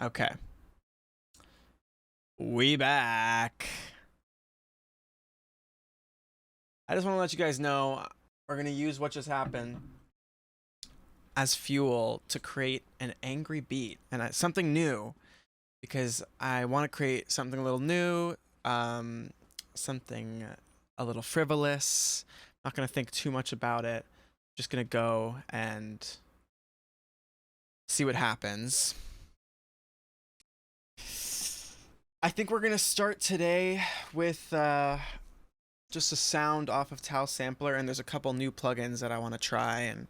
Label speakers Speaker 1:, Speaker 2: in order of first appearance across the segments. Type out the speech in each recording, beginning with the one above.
Speaker 1: Okay. We back. I just want to let you guys know we're going to use what just happened as fuel to create an angry beat and something new because I want to create something a little new, something a little frivolous. Not going to think too much about it. Just going to go and see what happens. I think we're going to start today with just a sound off of Tau Sampler, and there's a couple new plugins that I want to try and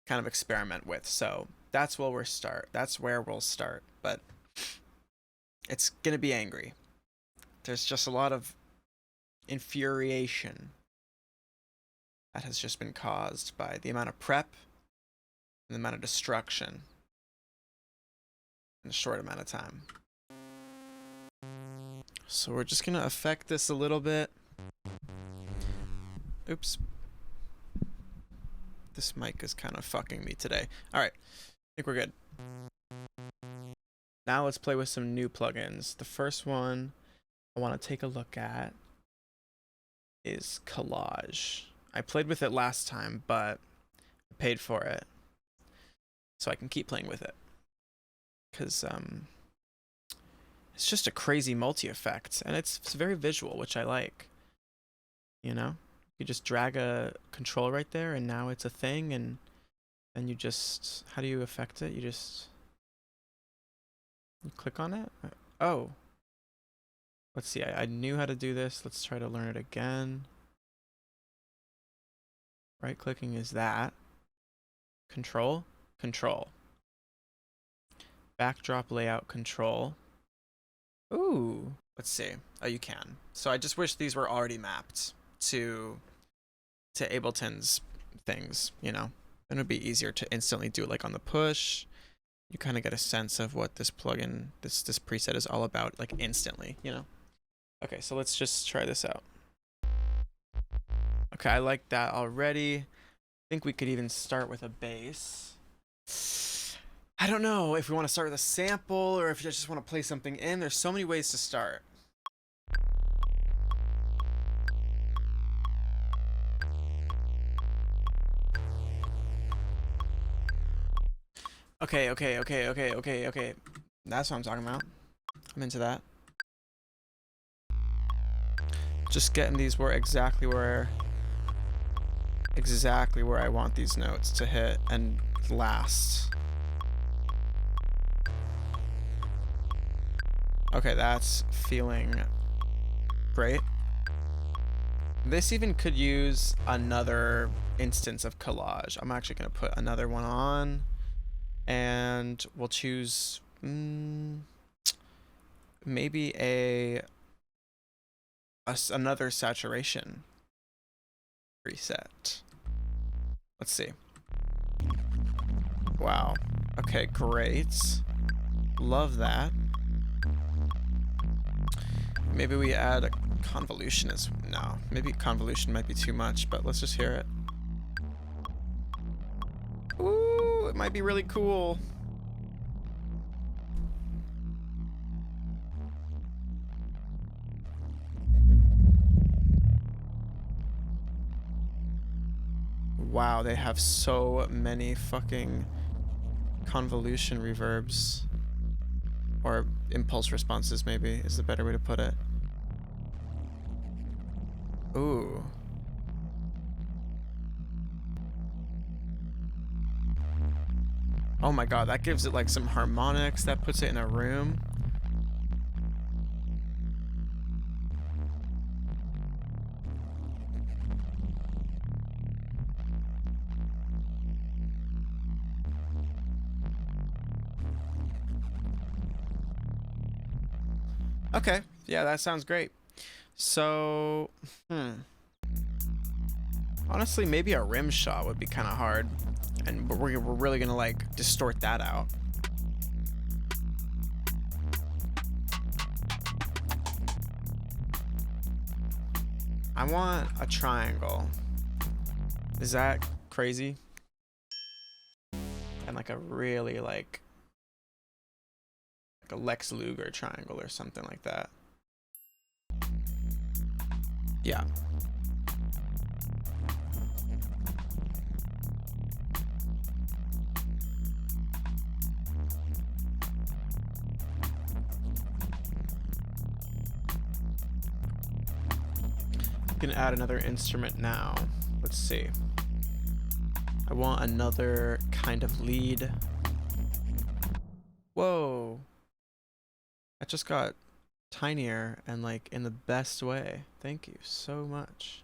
Speaker 1: kind of experiment with. So that's where we'll start. That's where we'll start. But it's going to be angry. There's just a lot of infuriation that has just been caused by the amount of prep and the amount of destruction in a short amount of time. So we're just going to affect this a little bit. Oops. This mic is kind of fucking me today. All right. I think we're good. Now let's play with some new plugins. The first one I want to take a look at is Collage. I played with it last time, but I paid for it. So I can keep playing with it. Because it's just a crazy multi-effect. And it's very visual, which I like. You know? You just drag a control right there, and now it's a thing, and then you just... How do you affect it? You click on it? Oh. Let's see, I knew how to do this. Let's try to learn it again. Right-clicking is that. Control, control. Backdrop layout control. Ooh, let's see. Oh, you can. So I just wish these were already mapped to Ableton's things, you know? Then it'd be easier to instantly do it like on the push. You kind of get a sense of what this plugin, this preset is all about, like instantly, you know? Okay, so let's just try this out. Okay, I like that already. I think we could even start with a bass. I don't know if we want to start with a sample or if you just want to play something in. There's so many ways to start. Okay. That's what I'm talking about. I'm into that. Just getting these exactly where I want these notes to hit and last. Okay, that's feeling great. This even could use another instance of collage. I'm actually going to put another one on, and we'll choose maybe another saturation preset. Let's see. Wow. Okay, great. Love that. Maybe we add a convolution as... No, maybe convolution might be too much, but let's just hear it. Ooh, it might be really cool. Wow, they have so many fucking convolution reverbs. Or impulse responses, maybe, is the better way to put it. Ooh. Oh my god, that gives it like some harmonics. That puts it in a room. Okay, yeah, that sounds great. So, honestly, maybe a rim shot would be kind of hard, and we're really gonna like distort that out. I want a triangle. Is that crazy? And like a really like a Lex Luger triangle or something like that. Yeah. Gonna add another instrument now. Let's see. I want another kind of lead. Whoa. That just got tinier and like in the best way. Thank you so much.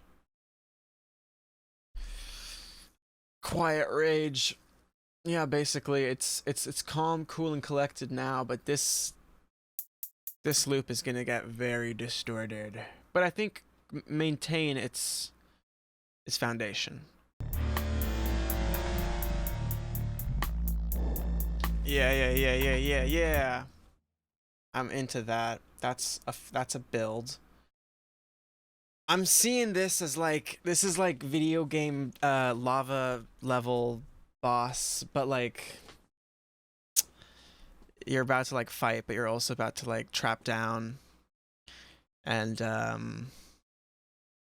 Speaker 1: Quiet rage. Yeah, basically it's calm, cool, and collected now, but this loop is gonna get very distorted. But I think maintain its foundation. Yeah. I'm into that. That's a build. I'm seeing this as like, this is like video game lava level boss, but like you're about to like fight, but you're also about to like trap down, and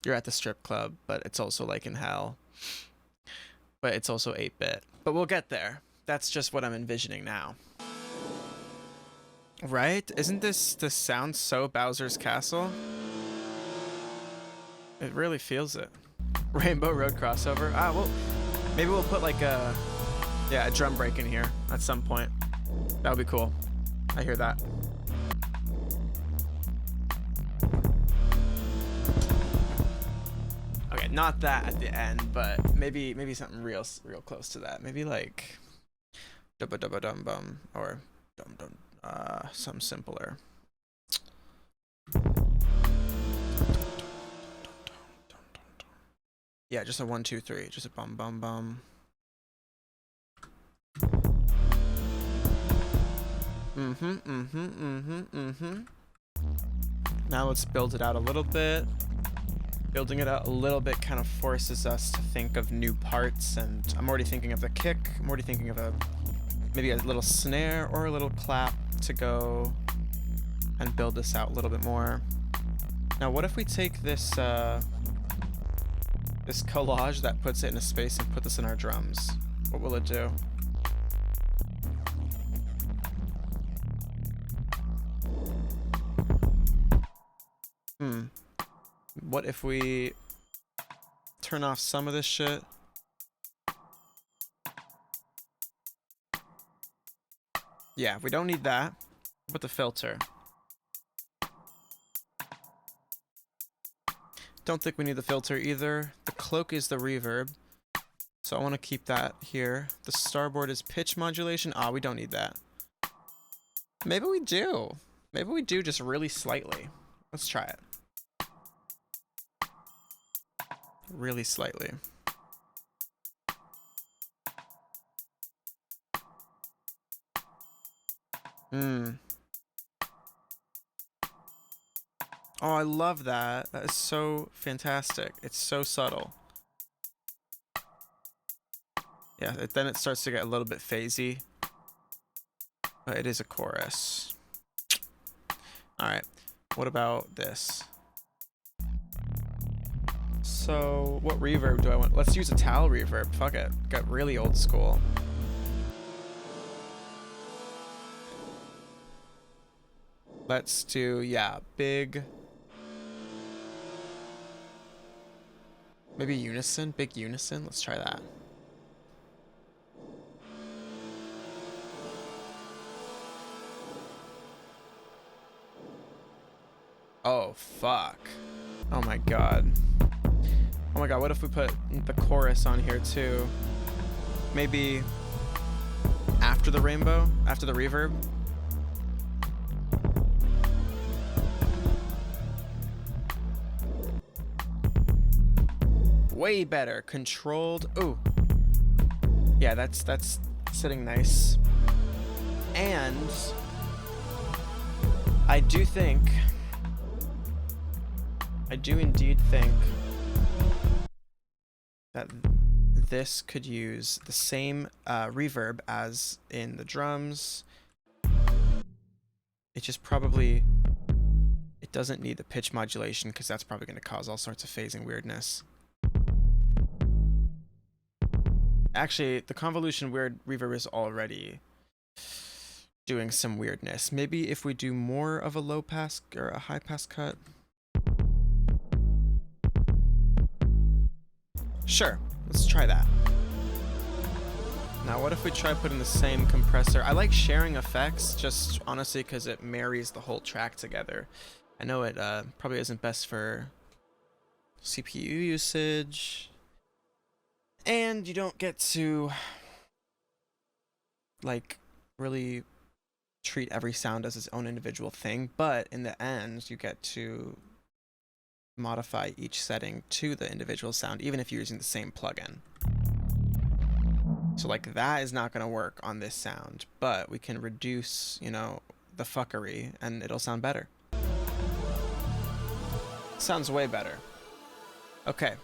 Speaker 1: you're at the strip club, but it's also like in hell, but it's also 8-bit. But we'll get there. That's just what I'm envisioning now. Right? Isn't this sound so Bowser's Castle? It really feels it. Rainbow Road crossover. Ah, well, maybe we'll put like a drum break in here at some point. That would be cool. I hear that. Okay, not that at the end, but maybe something real close to that. Maybe like dubba dubba dum bum or dum dum something simpler. Yeah, just a 1 2 3, just a bum bum bum. Now let's build it out a little bit. Building it out a little bit kind of forces us to think of new parts, and I'm already thinking of the kick. I'm already thinking of maybe a little snare or a little clap to go and build this out a little bit more. Now, what if we take this this collage that puts it in a space and put this in our drums? What will it do? What if we turn off some of this shit? Yeah, we don't need that. But the filter. Don't think we need the filter either. The cloak is the reverb, so I want to keep that here. The starboard is pitch modulation. Ah, we don't need that. Maybe we do. Maybe we do, just really slightly. Let's try it. Really slightly. Oh, I love that. That is so fantastic. It's so subtle. Yeah, then it starts to get a little bit phasey. But it is a chorus. Alright, what about this? So, what reverb do I want? Let's use a towel reverb. Fuck it. Got really old school. Let's do, yeah, big. Maybe unison? Big unison? Let's try that. Oh, fuck. Oh my god. Oh my god, what if we put the chorus on here too? Maybe after the rainbow? After the reverb? Way better. Controlled. Ooh. Yeah, that's sitting nice. And I do indeed think that this could use the same reverb as in the drums. It just probably, it doesn't need the pitch modulation because that's probably going to cause all sorts of phasing weirdness. Actually, the convolution weird reverb is already doing some weirdness. Maybe if we do more of a low pass or a high pass cut. Sure, let's try that. Now what if we try putting the same compressor? I like sharing effects just honestly because it marries the whole track together. I know it probably isn't best for CPU usage, and you don't get to like really treat every sound as its own individual thing, but in the end you get to modify each setting to the individual sound even if you're using the same plugin. So like that is not going to work on this sound, but we can reduce, you know, the fuckery and it'll sound better. Sounds way better. Okay,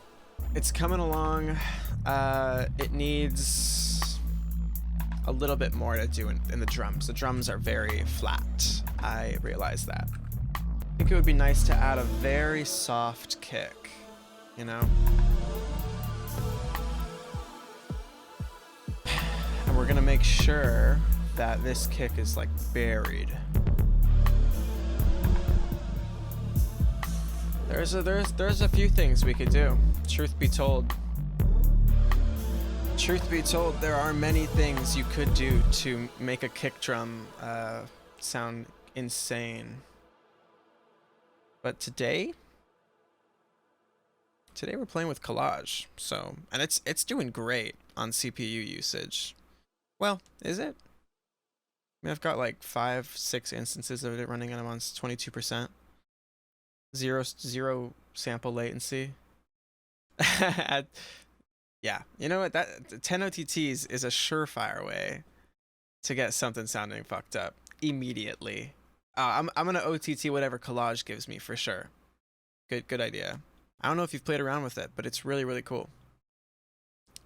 Speaker 1: it's coming along. It needs a little bit more to do in the drums. The drums are very flat. I realize that. I think it would be nice to add a very soft kick, you know? And we're gonna make sure that this kick is like buried. There's a few things we could do. Truth be told, there are many things you could do to make a kick drum sound insane. But today we're playing with Collage, so, and it's doing great on CPU usage. Well, is it? I mean, I've got like 5-6 instances of it running and I'm on 22%. Zero sample latency. Yeah, you know what? That 10 OTTs is a surefire way to get something sounding fucked up immediately. I'm gonna OTT whatever Collage gives me for sure. Good idea. I don't know if you've played around with it, but it's really, really cool.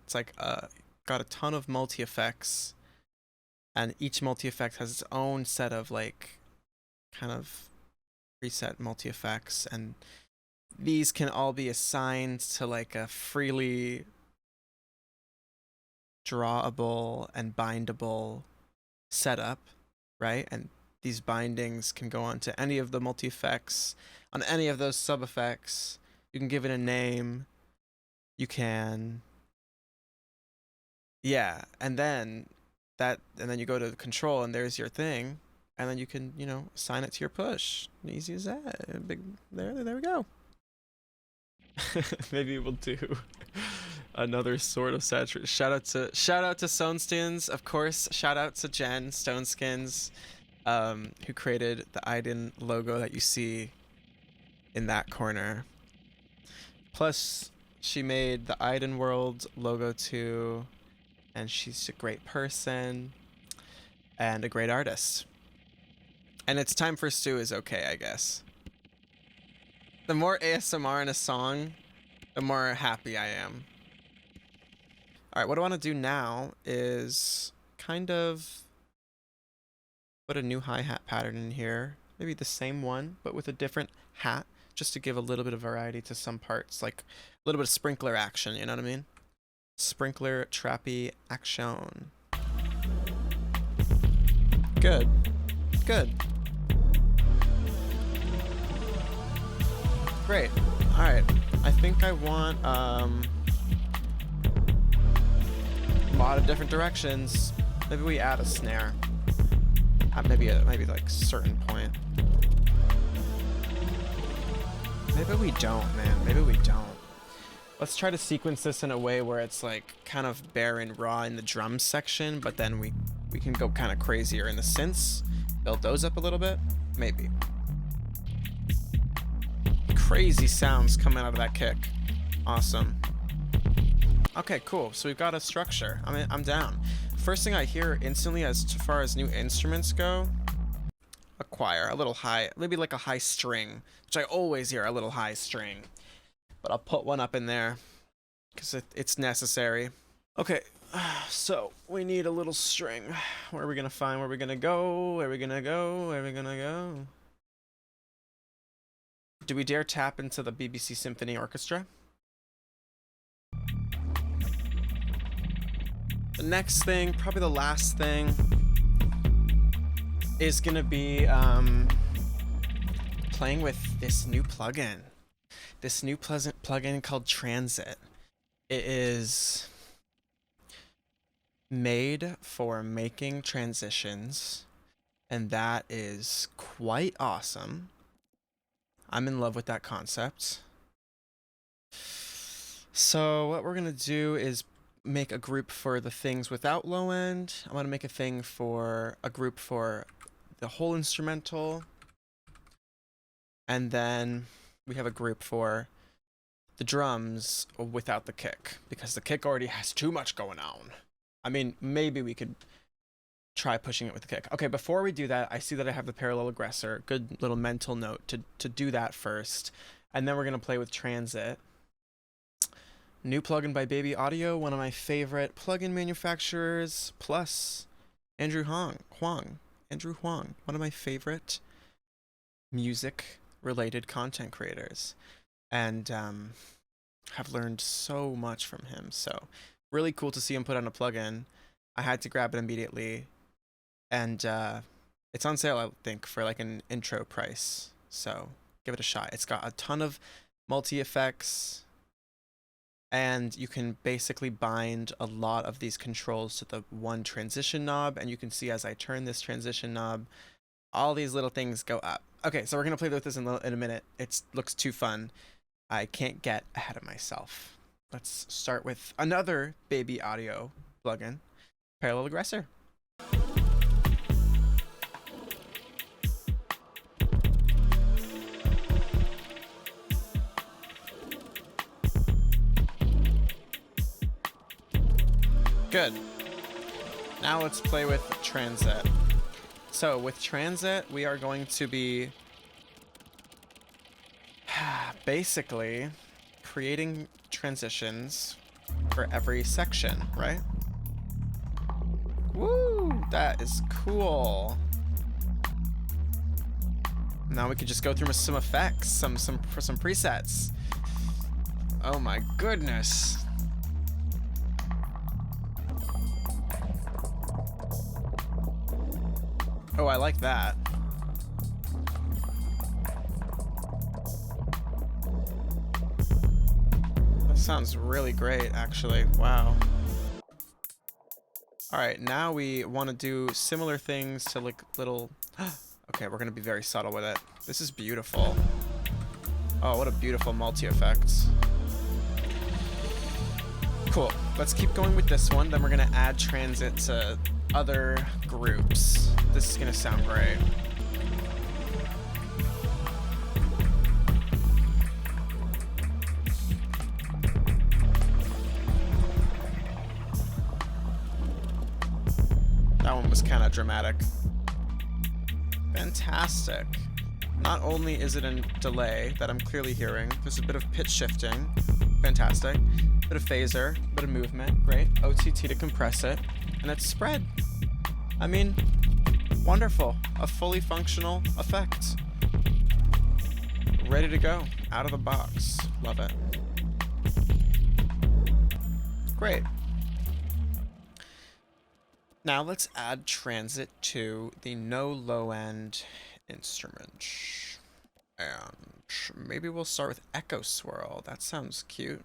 Speaker 1: It's like got a ton of multi effects, and each multi effect has its own set of like kind of preset multi effects, and these can all be assigned to like a freely drawable and bindable setup, right? And these bindings can go onto any of the multi effects on any of those sub effects. You can give it a name. You can, yeah, and then you go to the control and there's your thing, and then you can, you know, assign it to your push. Easy as that. Big there we go. Maybe we'll do another sort of saturation. Shout out to Stoneskins, of course. Shout out to Jen Stoneskins, who created the IDEN logo that you see in that corner. Plus, she made the IDEN World logo too, and she's a great person and a great artist. And it's time for Stu is okay, I guess. The more ASMR in a song, the more happy I am. Alright, what I want to do now is kind of put a new hi-hat pattern in here. Maybe the same one, but with a different hat, just to give a little bit of variety to some parts, like a little bit of sprinkler action, you know what I mean? Sprinkler trappy action. Good. Good. Great. Alright. I think I want a lot of different directions. Maybe we add a snare. Maybe like a certain point. Maybe we don't, man. Maybe we don't. Let's try to sequence this in a way where it's like kind of bare and raw in the drum section, but then we can go kind of crazier in the synths. Build those up a little bit. Maybe. Crazy sounds coming out of that kick. Awesome. Okay, cool. So we've got a structure. I'm down. First thing I hear instantly as far as new instruments go, a choir, a little high, maybe like a high string, which I always hear a little high string. But I'll put one up in there because it's necessary. Okay, So we need a little string. Where are we gonna find? Where are we gonna go? Where are we gonna go? Where are we gonna go? Do we dare tap into the BBC Symphony Orchestra? The next thing, probably the last thing, is gonna be playing with this new plugin. This new plugin called Transit. It is made for making transitions, and that is quite awesome. I'm in love with that concept. So what we're gonna do is make a group for the things without low end. I'm gonna make a group for the whole instrumental, and then we have a group for the drums without the kick, because the kick already has too much going on. I mean, maybe we could try pushing it with the kick. Okay, before we do that, I see that I have the parallel aggressor. Good little mental note to do that first. And then we're going to play with Transit. New plugin by Baby Audio, one of my favorite plugin manufacturers, plus Andrew Huang, one of my favorite music-related content creators. And have learned so much from him. So really cool to see him put on a plugin. I had to grab it immediately. And it's on sale, I think, for like an intro price. So give it a shot. It's got a ton of multi-effects, and you can basically bind a lot of these controls to the one transition knob. And you can see as I turn this transition knob, all these little things go up. Okay, so we're going to play with this in a minute. It looks too fun. I can't get ahead of myself. Let's start with another Baby Audio plugin, Parallel Aggressor. Good. Now let's play with Transit. So with Transit, we are going to be basically creating transitions for every section, right? Woo, that is cool. Now we can just go through with some effects, some presets. Oh my goodness. Oh, I like that. That sounds really great, actually. Wow. All right, now we want to do similar things to like little... Okay, we're going to be very subtle with it. This is beautiful. Oh, what a beautiful multi-effect. Cool. Let's keep going with this one. Then we're going to add Transit to other groups. This is going to sound great. That one was kind of dramatic. Fantastic. Not only is it a delay that I'm clearly hearing, there's a bit of pitch shifting. Fantastic. Bit of phaser, bit of movement. Great. OTT to compress it. And it's spread. I mean, wonderful. A fully functional effect. Ready to go. Out of the box. Love it. Great. Now let's add Transit to the no low end instrument. And maybe we'll start with Echo Swirl. That sounds cute.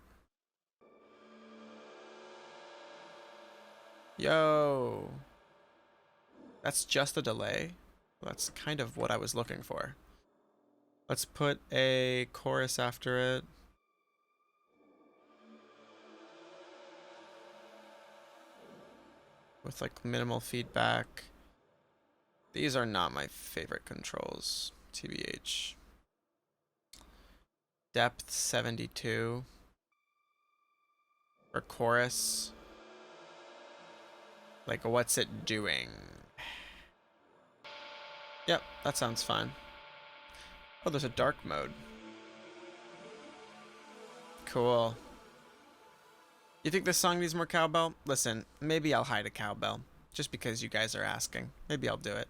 Speaker 1: Yo. That's just a delay. That's kind of what I was looking for. Let's put a chorus after it. With like minimal feedback. These are not my favorite controls, TBH. Depth 72. For chorus. Like, what's it doing? Yep, that sounds fine. Oh, there's a dark mode. Cool. You think this song needs more cowbell? Listen, maybe I'll hide a cowbell. Just because you guys are asking. Maybe I'll do it.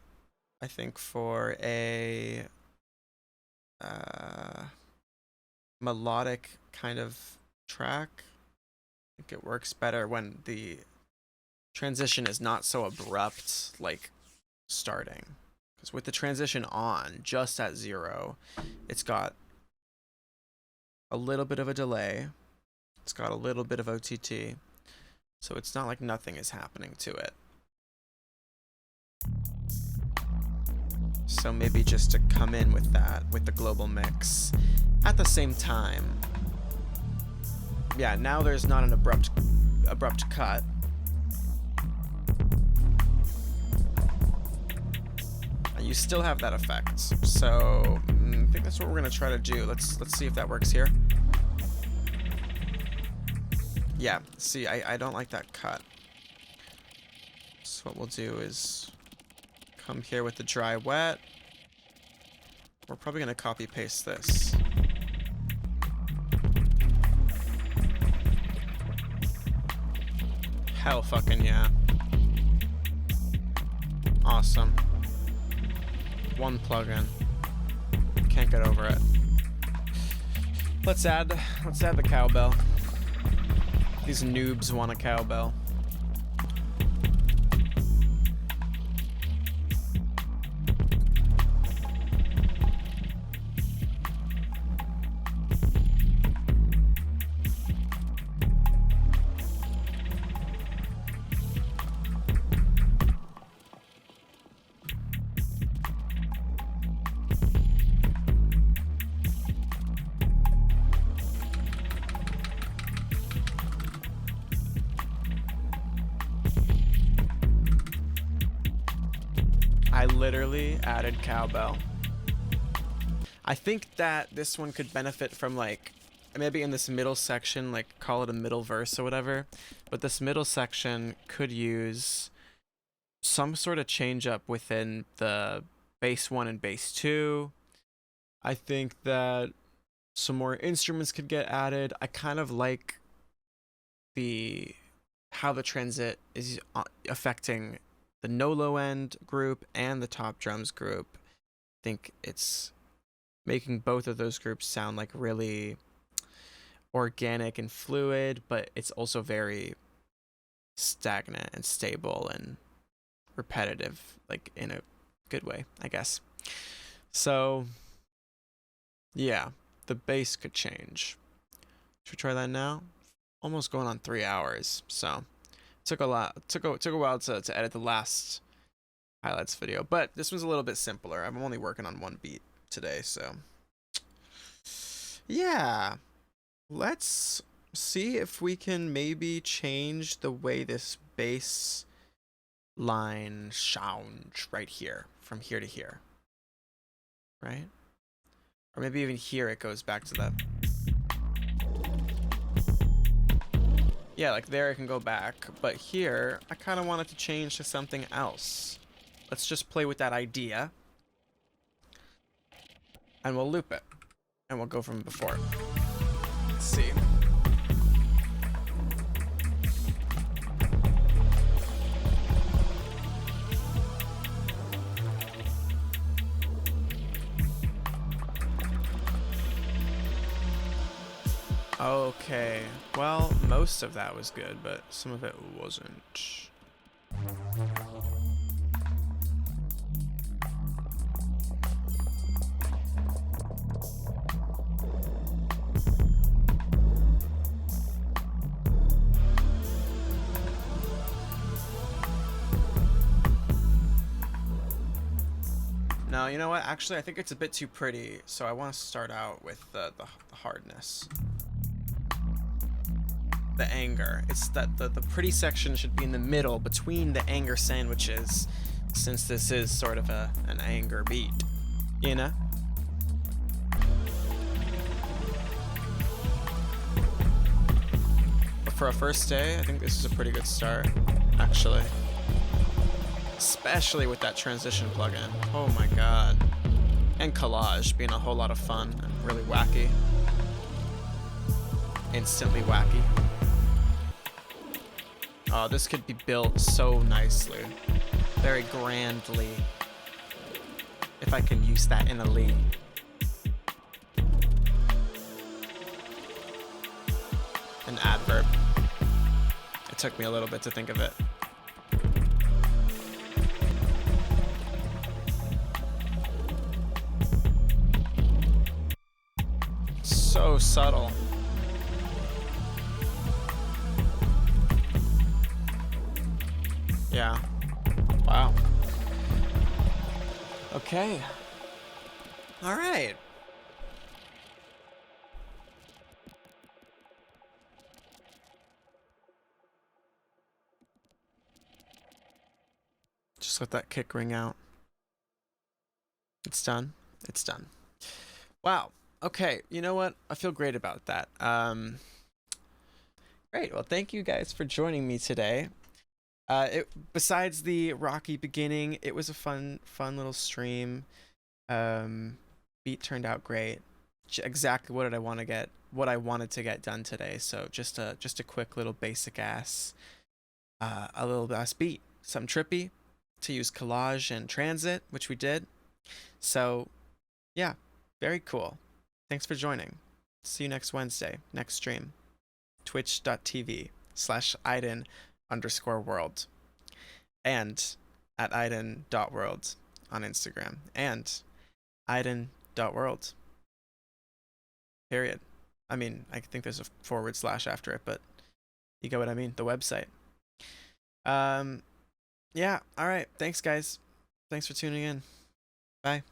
Speaker 1: I think for a melodic kind of track, I think it works better when the transition is not so abrupt, like starting. Because with the transition on, just at 0, it's got a little bit of a delay. It's got a little bit of OTT. So it's not like nothing is happening to it. So maybe just to come in with that, with the global mix, at the same time. Yeah, now there's not an abrupt cut. You still have that effect. So I think that's what we're gonna try to do. Let's see if that works here. Yeah, see, I don't like that cut. So what we'll do is come here with the dry wet. We're probably gonna copy paste this. Hell fucking yeah. Awesome. One plugin. Can't get over it. Let's add the cowbell. These noobs want a cowbell. I literally added cowbell. I think that this one could benefit from, like, maybe in this middle section, like, call it a middle verse or whatever, but this middle section could use some sort of change up within the bass 1 and bass 2. I think that some more instruments could get added. I kind of like how the transit is affecting the no low end group and the top drums group. I think it's making both of those groups sound like really organic and fluid, but it's also very stagnant and stable and repetitive, like in a good way, I guess. So yeah, the bass could change. Should we try that now? Almost going on 3 hours, so took a while to edit the last highlights video, but this one's a little bit simpler. I'm only working on one beat today, so yeah. Let's see if we can maybe change the way this bass line sounds right here, from here to here, right? Or maybe even here it goes back to that. Yeah, like there it can go back, but here I kind of want it to change to something else. Let's just play with that idea, and we'll loop it, and we'll go from before. Let's see. Okay, well, most of that was good, but some of it wasn't. No, you know what? Actually, I think it's a bit too pretty, so I want to start out with the hardness. The anger. It's that the pretty section should be in the middle between the anger sandwiches, since this is sort of an anger beat, you know? But for a first day, I think this is a pretty good start, actually. Especially with that transition plugin. Oh my god. And Collage being a whole lot of fun and really wacky. Instantly wacky. Oh, this could be built so nicely. Very grandly. If I can use that in a lead. An adverb. It took me a little bit to think of it. So subtle. Yeah. Wow. Okay. All right. Just let that kick ring out. It's done. It's done. Wow. Okay. You know what? I feel great about that. Great. Well, thank you guys for joining me today. Besides the rocky beginning, it was a fun little stream. Beat turned out great. Exactly what I wanted to get done today. So just a quick little basic ass, a little ass beat, something trippy, to use Collage and Transit, which we did. So, yeah, very cool. Thanks for joining. See you next Wednesday, next stream. Twitch.tv/IDEN_world and at IDEN.world on Instagram and IDEN.world. Period. I mean, I think there's a / after it, but you get what I mean. The website. Yeah. All right. Thanks, guys. Thanks for tuning in. Bye.